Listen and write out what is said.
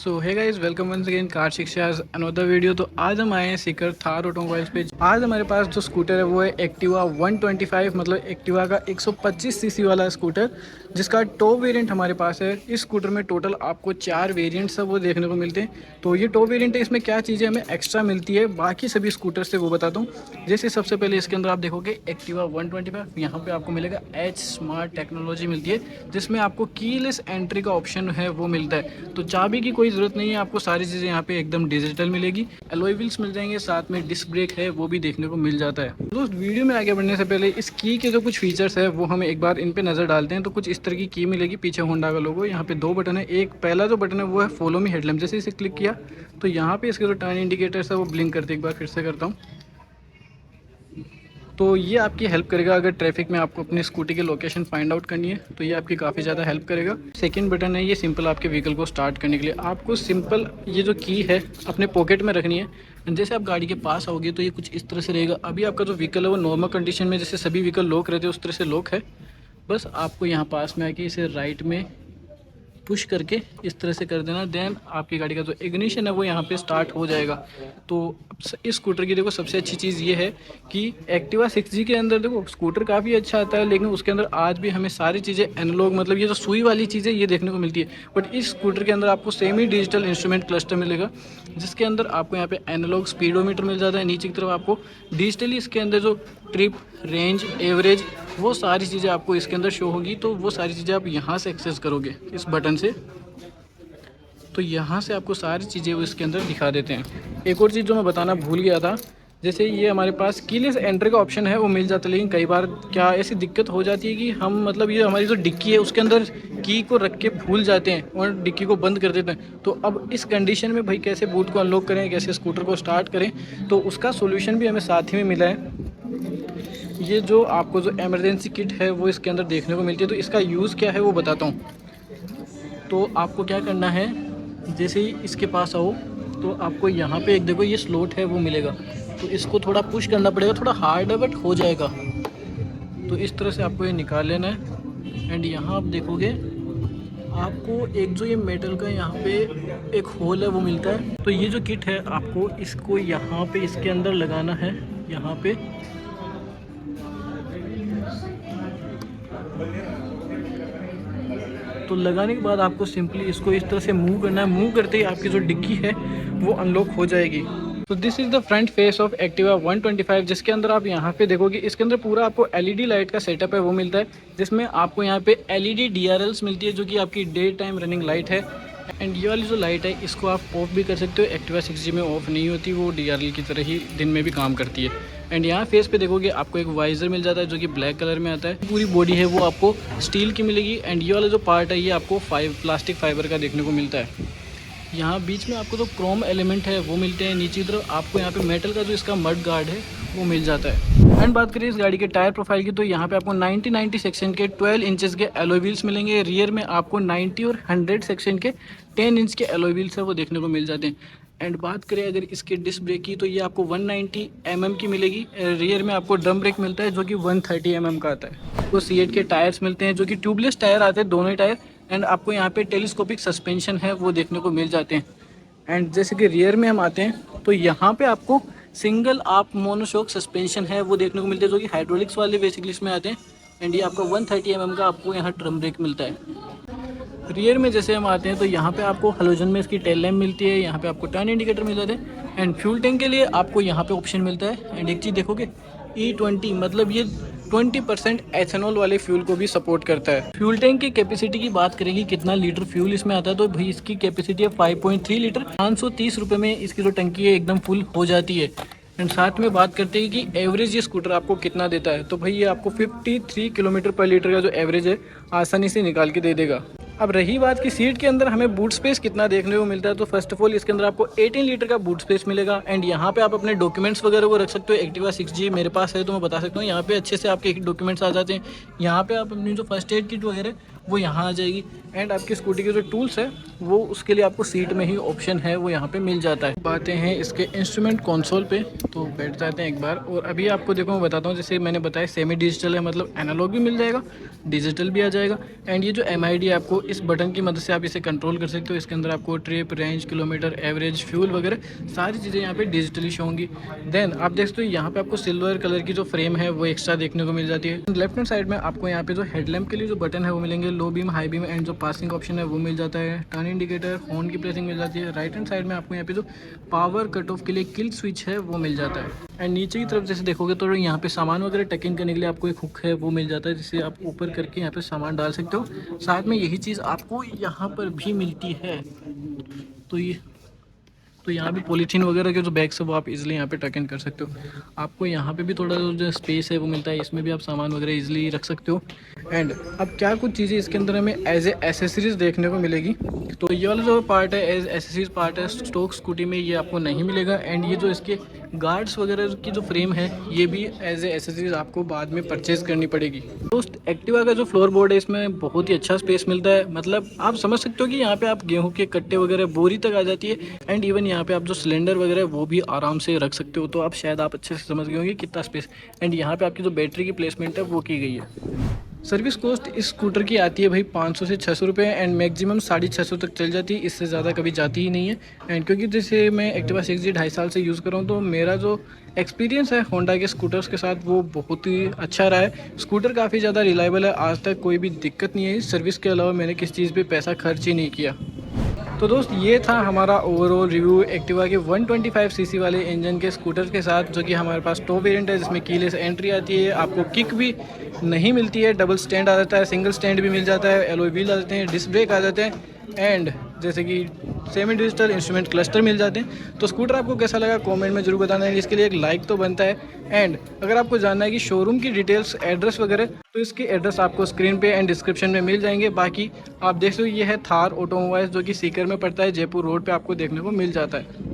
सो hey guys, welcome once again car शिक्षाज another video. तो आज हम आए हैं सीकर थार ऑटोमोबाइल्स पे। आज हमारे पास जो स्कूटर है वो है एक्टिवा 125, मतलब एक्टिवा का 125 सीसी वाला स्कूटर, जिसका टॉप वेरिएंट हमारे पास है। इस स्कूटर में टोटल आपको 4 वेरिएंट्स है वो देखने को मिलते हैं। तो ये टॉप वेरिएंट है, इसमें क्या चीज़ें हमें एक्स्ट्रा मिलती है बाकी सभी स्कूटर से वो बताता हूँ। जैसे सबसे पहले इसके अंदर आप देखोगे एक्टिवा 125, यहाँ पे आपको मिलेगा एच स्मार्ट टेक्नोलॉजी मिलती है, जिसमें आपको कीलेस एंट्री का ऑप्शन है वो मिलता है। तो चाबी की कोई ज़रूरत नहीं है, आपको सारी चीज़ें यहाँ पे एकदम डिजिटल मिलेगी। अलॉय व्हील्स मिल जाएंगे, साथ में डिस्क ब्रेक है वो भी देखने को मिल जाता है। दोस्त, वीडियो में आगे बढ़ने से पहले इस की के जो कुछ फीचर्स है वो हम एक बार इन पे नज़र डालते हैं। तो कुछ इस तरह की मिलेगी, पीछे होंडा का लोगो, यहाँ पे 2 बटन है। एक पहला जो बटन है वो है फॉलो मी हेडलैम्प, जैसे इसे क्लिक किया तो यहाँ पे इसके जो टर्न इंडिकेटर्स है वो ब्लिंक करते। एक बार फिर से करता हूँ तो ये आपकी हेल्प करेगा अगर ट्रैफिक में आपको अपनी स्कूटी की लोकेशन फाइंड आउट करनी है, तो ये आपकी काफ़ी ज़्यादा हेल्प करेगा। सेकंड बटन है ये सिंपल आपके व्हीकल को स्टार्ट करने के लिए। आपको सिंपल ये जो की है अपने पॉकेट में रखनी है। जैसे आप गाड़ी के पास आओगे तो ये कुछ इस तरह से रहेगा। अभी आपका जो व्हीकल है वो नॉर्मल कंडीशन में जैसे सभी व्हीकल लॉक रहते हैं उस तरह से लॉक है। बस आपको यहाँ पास में आके इसे राइट में पुश करके इस तरह से कर देना, देन आपकी गाड़ी का जो इग्निशन है वो यहाँ पे स्टार्ट हो जाएगा। तो इस स्कूटर की देखो सबसे अच्छी चीज़ ये है कि एक्टिवा 6G के अंदर देखो स्कूटर काफ़ी अच्छा आता है, लेकिन उसके अंदर आज भी हमें सारी चीज़ें एनालॉग, मतलब ये जो सुई वाली चीज़ें ये देखने को मिलती है। बट इस स्कूटर के अंदर आपको सेमी डिजिटल इंस्ट्रूमेंट क्लस्टर मिलेगा, जिसके अंदर आपको यहाँ पे एनालॉग स्पीडोमीटर मिल जाता है। नीचे की तरफ आपको डिजिटली इसके अंदर जो ट्रिप, रेंज, एवरेज, वो सारी चीज़ें आपको इसके अंदर शो होगी। तो वो सारी चीज़ें आप यहाँ से एक्सेस करोगे इस बटन से, तो यहाँ से आपको सारी चीज़ें वो इसके अंदर दिखा देते हैं। एक और चीज़ जो मैं बताना भूल गया था, जैसे ये हमारे पास कीलेस एंट्री का ऑप्शन है वो मिल जाता है, लेकिन कई बार क्या ऐसी दिक्कत हो जाती है कि हम मतलब ये हमारी जो डिक्की है उसके अंदर की को रख के भूल जाते हैं और डिक्की को बंद कर देते हैं। तो अब इस कंडीशन में भाई कैसे बूट को अनलॉक करें, कैसे स्कूटर को स्टार्ट करें, तो उसका सोल्यूशन भी हमें साथ ही में मिला है। ये जो आपको जो इमरजेंसी किट है वो इसके अंदर देखने को मिलती है। तो इसका यूज़ क्या है वो बताता हूँ। तो आपको क्या करना है, जैसे ही इसके पास आओ तो आपको यहाँ पे एक देखो ये स्लॉट है वो मिलेगा। तो इसको थोड़ा पुश करना पड़ेगा, थोड़ा हार्ड है बट हो जाएगा। तो इस तरह से आपको ये निकाल लेना है। एंड यहाँ आप देखोगे आपको एक जो ये मेटल का यहाँ पे एक होल है वो मिलता है। तो ये जो किट है आपको इसको यहाँ पे इसके अंदर लगाना है। यहाँ पे तो लगाने के बाद आपको सिंपली इसको इस तरह से मूव करना है। मूव करते ही आपकी जो डिक्की है वो अनलॉक हो जाएगी। तो this is the front face of Activa 125, जिसके अंदर आप यहाँ पे देखोगे इसके अंदर पूरा आपको एलईडी लाइट का सेटअप है वो मिलता है, जिसमें आपको यहाँ पे एलईडी डीआरएल्स मिलती है जो कि आपकी डे टाइम रनिंग लाइट है। एंड ये वाली जो लाइट है इसको आप ऑफ भी कर सकते हो। एक्टिवा 6G में ऑफ नहीं होती, वो डीआरएल की तरह ही दिन में भी काम करती है। एंड यहाँ फेस पे देखोगे आपको एक वाइजर मिल जाता है जो कि ब्लैक कलर में आता है। पूरी बॉडी है वो आपको स्टील की मिलेगी। एंड ये वाला जो पार्ट है ये आपको प्लास्टिक फाइबर का देखने को मिलता है। यहाँ बीच में आपको जो क्रोम एलिमेंट है वो मिलते हैं। नीचे की तरफ आपको यहाँ पे मेटल का जो इसका मड गार्ड है वो मिल जाता है। एंड बात करें इस गाड़ी के टायर प्रोफाइल की, तो यहाँ पे आपको 90 सेक्शन के 12 इंचेस के एलॉय व्हील्स मिलेंगे। रियर में आपको 90 और 100 सेक्शन के 10 इंच के एलॉय व्हील्स है वो देखने को मिल जाते हैं। एंड बात करें अगर इसके डिस्क ब्रेक की, तो ये आपको 190 mm की मिलेगी। रियर में आपको ड्रम ब्रेक मिलता है जो कि 130 mm का आता है। आपको C8 के टायर्स मिलते हैं जो कि ट्यूबलेस टायर आते हैं, दोनों ही टायर। एंड आपको यहाँ पे टेलीस्कोपिक सस्पेंशन है वो देखने को मिल जाते हैं। एंड जैसे कि रियर में हम आते हैं तो यहाँ पे आपको सिंगल आप मोनोशॉक सस्पेंशन है वो देखने को मिलते हैं जो कि हाइड्रोलिक्स वाले बेसिकली इसमें आते हैं। एंड ये आपका 130 mm का आपको यहाँ ड्रम ब्रेक मिलता है। रियर में जैसे हम आते हैं तो यहाँ पे आपको हेलोजन में इसकी टेल लैम्प मिलती है, यहाँ पे आपको टर्न इंडिकेटर मिल जाते हैं। एंड फ्यूल टैंक के लिए आपको यहाँ पे ऑप्शन मिलता है। एंड एक चीज़ देखोगे E20, मतलब ये 20% एथेनॉल वाले फ्यूल को भी सपोर्ट करता है। फ्यूल टैंक की कैपेसिटी की बात करेंगे कितना लीटर फ्यूल इसमें आता है, तो भाई इसकी कैपेसिटी है 5.3 लीटर। 530 रुपये में इसकी जो टंकी है एकदम फुल हो जाती है। एंड साथ में बात करते हैं कि एवरेज ये स्कूटर आपको कितना देता है, तो भाई ये आपको 53 किलोमीटर पर लीटर का जो एवरेज है आसानी से निकाल के दे देगा। अब रही बात कि सीट के अंदर हमें बूट स्पेस कितना देखने को मिलता है, तो फर्स्ट ऑफ ऑल इसके अंदर आपको 18 लीटर का बूट स्पेस मिलेगा। एंड यहाँ पे आप अपने डॉक्यूमेंट्स वगैरह को रख सकते हो। एक्टिवा 6G मेरे पास है तो मैं बता सकता हूँ यहाँ पे अच्छे से आपके डॉक्यूमेंट्स आ जाते हैं। यहाँ पे आप अपनी जो फर्स्ट एड किट वगैरह वो यहाँ आ जाएगी। एंड आपकी स्कूटी के जो टूल्स है वो उसके लिए आपको सीट में ही ऑप्शन है वो यहाँ पे मिल जाता है। बातें हैं इसके इंस्ट्रूमेंट कंसोल पे, तो बैठ जाते हैं एक बार। और अभी आपको देखो मैं बताता हूँ, जैसे मैंने बताया सेमी डिजिटल है, मतलब एनालॉग भी मिल जाएगा, डिजिटल भी आ जाएगा। एंड ये जो MID है आपको इस बटन की मदद से आप इसे कंट्रोल कर सकते हो। इसके अंदर आपको trip, range, kilometre, average, fuel वगैरह सारी चीज़ें यहाँ पे डिजिटली शो होंगी। देन आप देख सकते हो यहाँ पे आपको सिल्वर कलर की जो फ्रेम है वो एक्स्ट्रा देखने को मिल जाती है। लेफ्ट हैंड साइड में आपको यहाँ पे जो हेडलैम्प के लिए जो बटन है वो मिलेंगे, low beam, high beam and जो पासिंग ऑप्शन है वो मिल जाता है। टर्न इंडिकेटर, हॉर्न की प्लेसिंग मिल जाती है। राइट हैंड साइड में आपको यहाँ पे जो पावर कट ऑफ के लिए किल स्विच है वो मिल जाता है। एंड नीचे की तरफ जैसे देखोगे तो यहाँ पे सामान वगैरह टक इन करने के लिए आपको एक हुक है वो मिल जाता है, जिससे आप ऊपर करके यहाँ पे सामान डाल सकते हो। साथ में यही चीज़ आपको यहाँ पर भी मिलती है। तो यहाँ भी पॉलीथीन वगैरह के जो बैग्स है वो आप इजीली यहाँ पे टक इन कर सकते हो। आपको यहाँ पे भी थोड़ा जो स्पेस है वो मिलता है, इसमें भी आप सामान वगैरह इजीली रख सकते हो। एंड अब क्या कुछ चीज़ें इसके अंदर हमें एज ए एसेसरीज देखने को मिलेगी। तो ये वाला जो पार्ट है एज एसेसरीज पार्ट है, स्टॉक स्कूटी में ये आपको नहीं मिलेगा। एंड ये जो इसके गार्ड्स वगैरह की जो फ्रेम है ये भी एज ए एसेसरीज आपको बाद में परचेज करनी पड़ेगी। दोस्त एक्टिवा का जो फ्लोर बोर्ड है इसमें बहुत ही अच्छा स्पेस मिलता है, मतलब आप समझ सकते हो कि यहाँ पे आप गेहूं के कट्टे वगैरह बोरी तक आ जाती है। एंड इवन यहाँ पे आप जो सिलेंडर वगैरह वो भी आराम से रख सकते हो। तो आप शायद आप अच्छे से समझ गए होंगे कितना स्पेस। एंड यहाँ पे आपकी जो बैटरी की प्लेसमेंट है वो की गई है। सर्विस कॉस्ट इस स्कूटर की आती है भाई 500 से 600 रुपये। एंड मैक्सिमम 650 तक चल जाती है, इससे ज़्यादा कभी जाती ही नहीं है। एंड क्योंकि जैसे मैं एक्टिवा 6G 2.5 साल से यूज़ कर रहा हूँ, तो मेरा जो एक्सपीरियंस है होंडा के स्कूटर्स के साथ वो बहुत ही अच्छा रहा है। स्कूटर काफ़ी ज़्यादा रिलायबल है, आज तक कोई भी दिक्कत नहीं है। सर्विस के अलावा मैंने किस चीज़ पर पैसा खर्च ही नहीं किया। तो दोस्त ये था हमारा ओवरऑल रिव्यू एक्टिवा के 125 सीसी वाले इंजन के स्कूटर के साथ, जो कि हमारे पास टॉप वेरिएंट है जिसमें कीलेस एंट्री आती है। आपको किक भी नहीं मिलती है, डबल स्टैंड आ जाता है, सिंगल स्टैंड भी मिल जाता है, एलॉय व्हील आ जाते हैं, डिस्क ब्रेक आ जाते हैं। एंड जैसे कि सेमी डिजिटल इंस्ट्रूमेंट क्लस्टर मिल जाते हैं। तो स्कूटर आपको कैसा लगा कमेंट में जरूर बताना है, इसके लिए एक लाइक तो बनता है। एंड अगर आपको जानना है कि शोरूम की डिटेल्स, एड्रेस वगैरह, तो इसके एड्रेस आपको स्क्रीन पे एंड डिस्क्रिप्शन में मिल जाएंगे। बाकी आप देख सकते हो ये है थार ऑटोमोबाइल्स, जो कि सीकर में पड़ता है, जयपुर रोड पे आपको देखने को मिल जाता है।